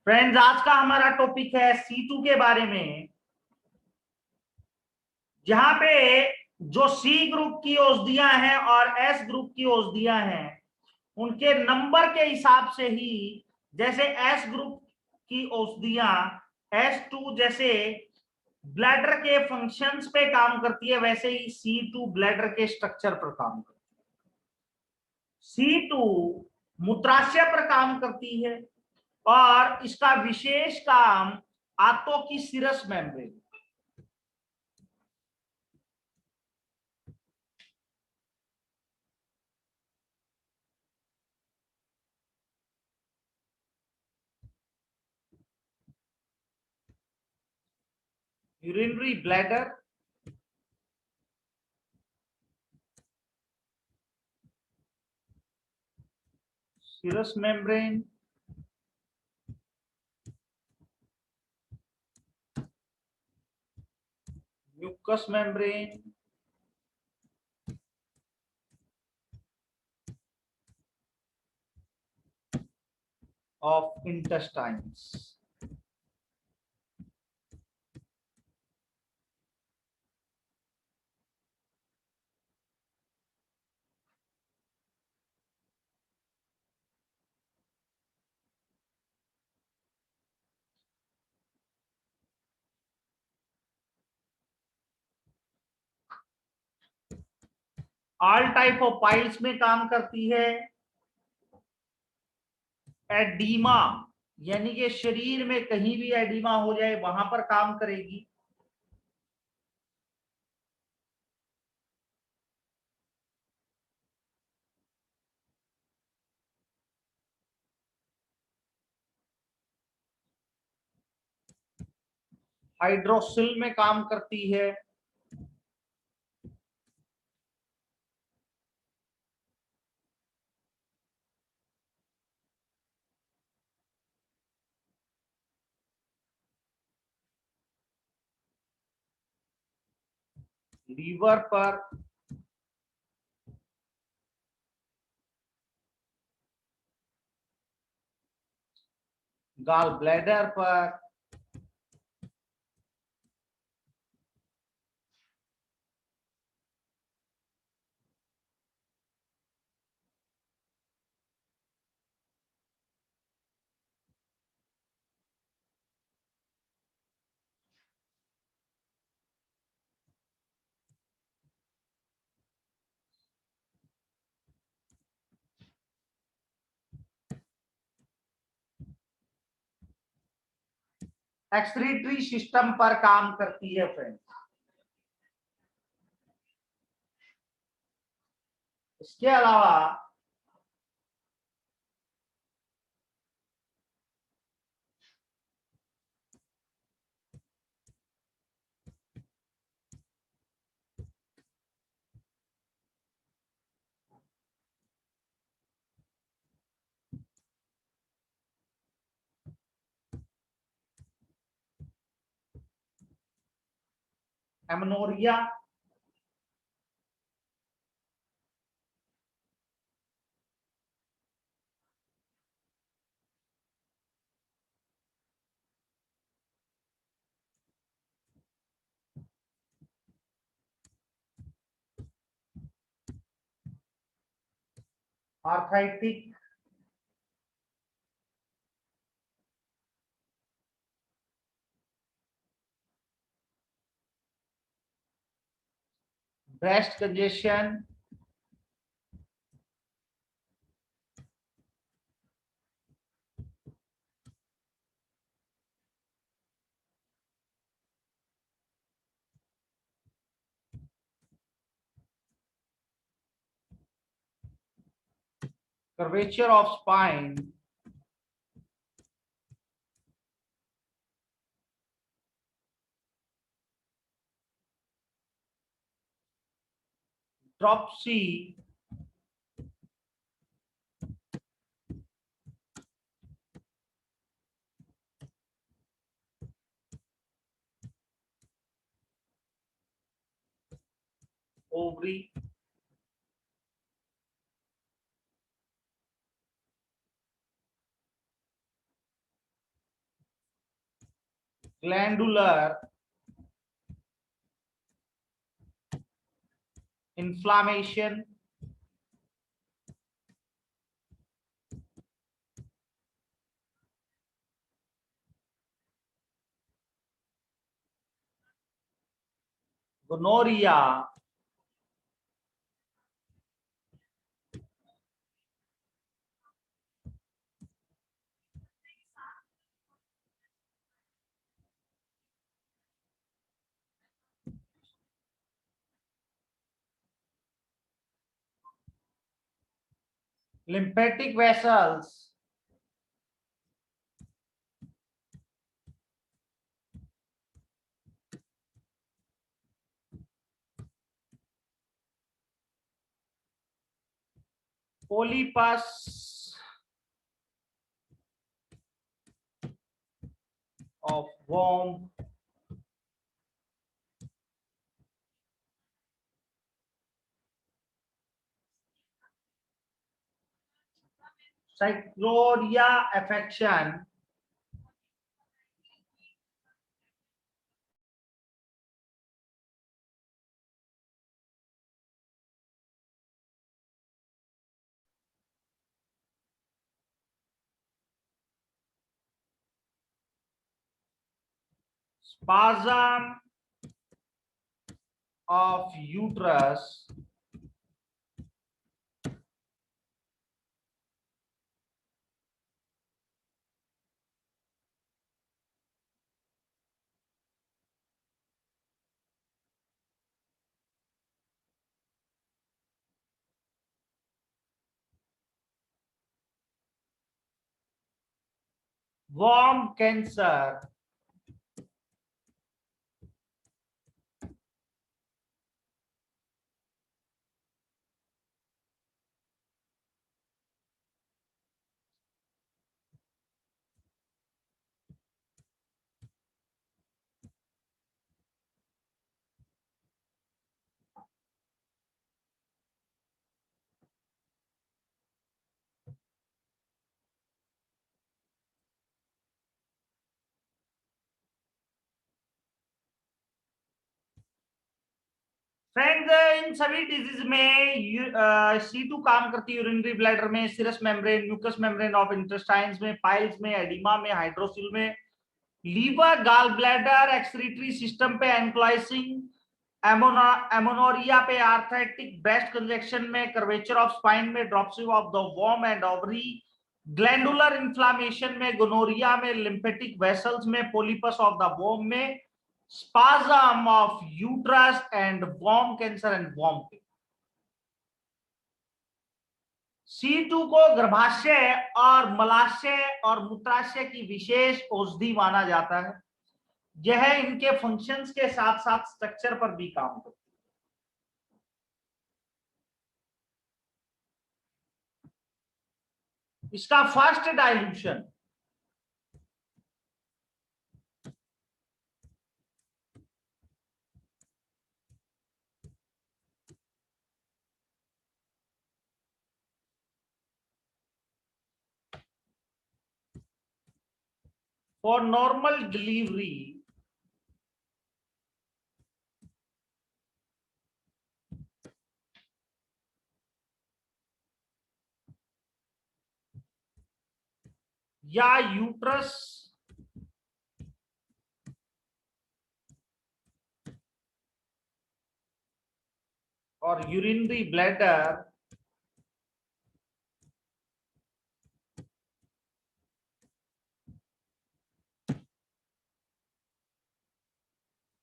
Friends, आज का हमारा टॉपिक है C2 के बारे में, जहां पे जो C ग्रुप की औषधियां हैं और S ग्रुप की औषधियां हैं, उनके नंबर के हिसाब से ही, जैसे S ग्रुप की औषधियां S2 जैसे ब्लैडर के फंक्शंस पे काम करती है, वैसे ही C2 ब्लैडर के स्ट्रक्चर पर काम करती है। C2 मूत्राशय पर काम करती है और इसका विशेष काम आंतों की serous membrane, urinary bladder, serous membrane, mucous membrane, of intestines. All type of piles में काम करती है। एडीमा यानी कि शरीर में कहीं भी एडीमा हो जाए वहां पर काम करेगी। हाइड्रोसिल में काम करती है। लीवर पर, गॉल ब्लैडर पर, एक्सक्रीटरी सिस्टम पर काम करती है फ्रेंड्स। इसके अलावा amenorrhoea, arthritic, breast congestion, curvature of spine, dropsy, ovary, glandular inflammation, gonorrhea, lymphatic vessels, polypus of worm, Psychroria affection, spasm of uterus, worm cancer, friends इन सभी disease में C2 काम करती है यूरिनरी ब्लैडर में, serous membrane, mucous membrane of intestines में, piles में, oedema में, hydrocele में, liver, gall bladder, excretory system पे, एंक्लाइसिंग, एमोनोरिया पे, आर्थराइटिक ब्रेस्ट कंजेक्शन में, कर्वेचर ऑफ स्पाइन में, ड्रॉप्सी ऑफ द वॉर्म एंड ओवरी, ग्लैंडुलर इन्फ्लामेशन में, गोनोरिया में, लिम्फेटिक वेसल्स में, पोलिपस ऑफ द वॉर्म में, spasm of uterus and worm cancer and worm pain. C2 को गर्भाशय और मलाशय और मूत्राशय की विशेष औषधि माना जाता है। यह इनके फंक्शंस के साथ साथ स्ट्रक्चर पर भी काम करती है। इसका first dilution for normal delivery या यूट्रस और urinary bladder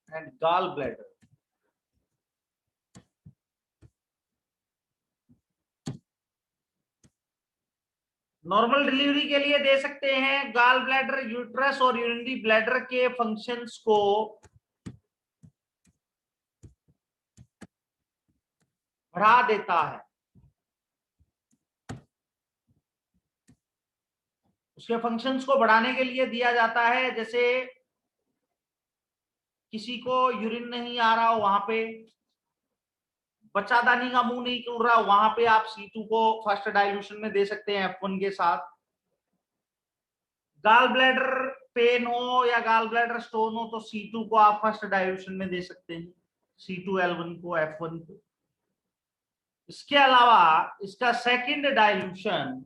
and gall bladder, normal delivery के लिए दे सकते हैं। गाल ब्लैडर, यूट्रस और यूरिनरी ब्लैडर के फंक्शंस को बढ़ा देता है। उसके फंक्शंस को बढ़ाने के लिए दिया जाता है, जैसे किसी को यूरिन नहीं आ रहा हो, वहां पे बच्चादानी का मुंह नहीं खुल रहा, वहां पे आप C2 को फर्स्ट डाइल्यूशन में दे सकते हैं F1 के साथ। गाल ब्लैडर पेन हो या गाल ब्लैडर स्टोन हो तो C2 को आप फर्स्ट डाइल्यूशन में दे सकते हैं, C2L1 को, F1 को। इसके अलावा इसका second dilution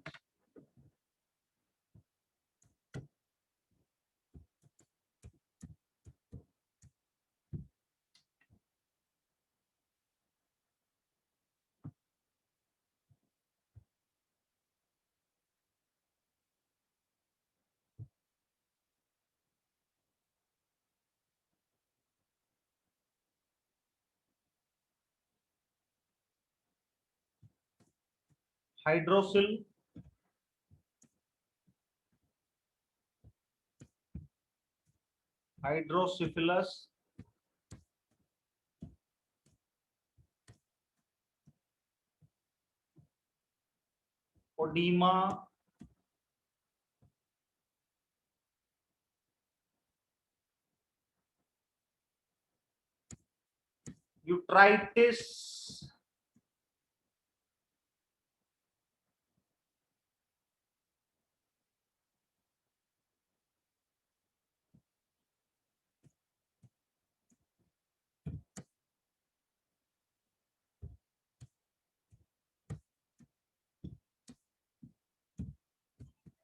hydrocele, hydrocephalus, oedema, uteritis,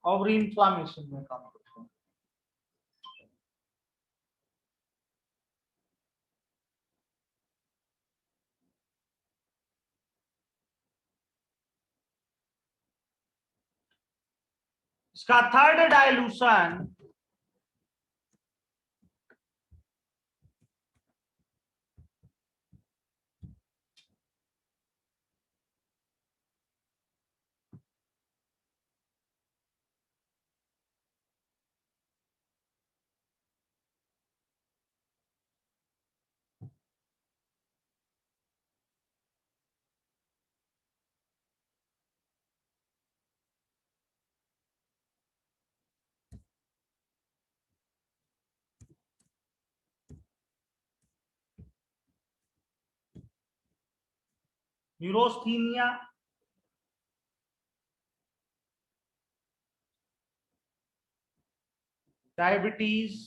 और इंफ्लामेशन में काम करते हैं। इसका third dilution neurasthenia, diabetes,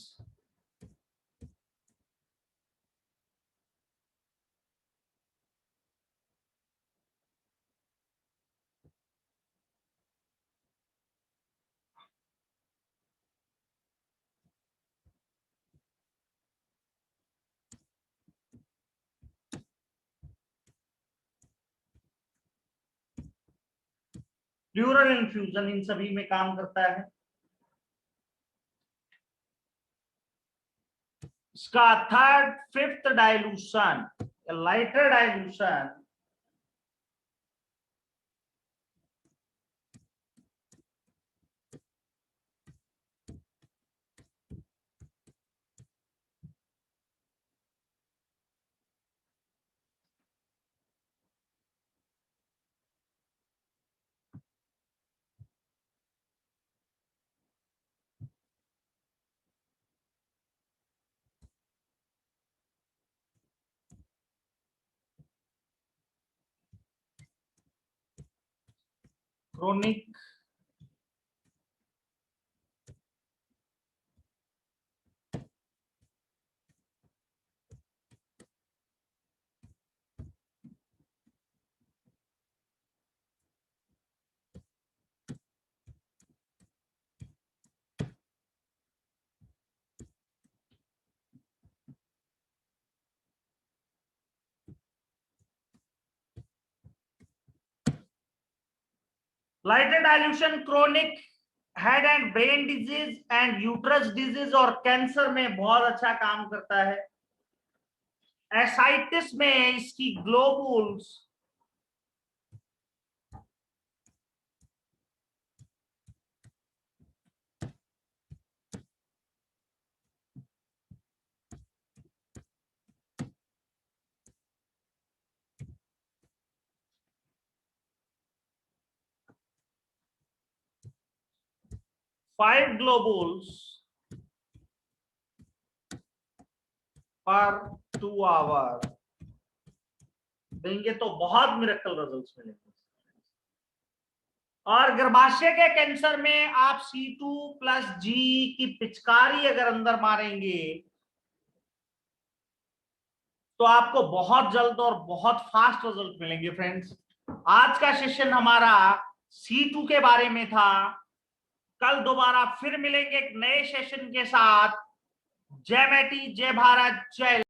pleural infusion इन सभी में काम करता है। इसका third fifth dilution, lighter dilution chronic, lighter dilution chronic head and brain disease and uterus disease और कैंसर में बहुत अच्छा काम करता है। एसाइटिस में इसकी ग्लोबुल्स फाइव ग्लोबुल्स पर 2 आवर देंगे तो बहुत मिरेकल रिजल्ट्स मिलेंगे। और गर्भाशय के कैंसर में आप C2 प्लस G की पिचकारी अगर अंदर मारेंगे तो आपको बहुत जल्द और बहुत फास्ट रिजल्ट मिलेंगे फ्रेंड्स। आज का सेशन हमारा C2 के बारे में था। कल दोबारा फिर मिलेंगे एक नए सेशन के साथ। जय बेटी, जय भारत, जय।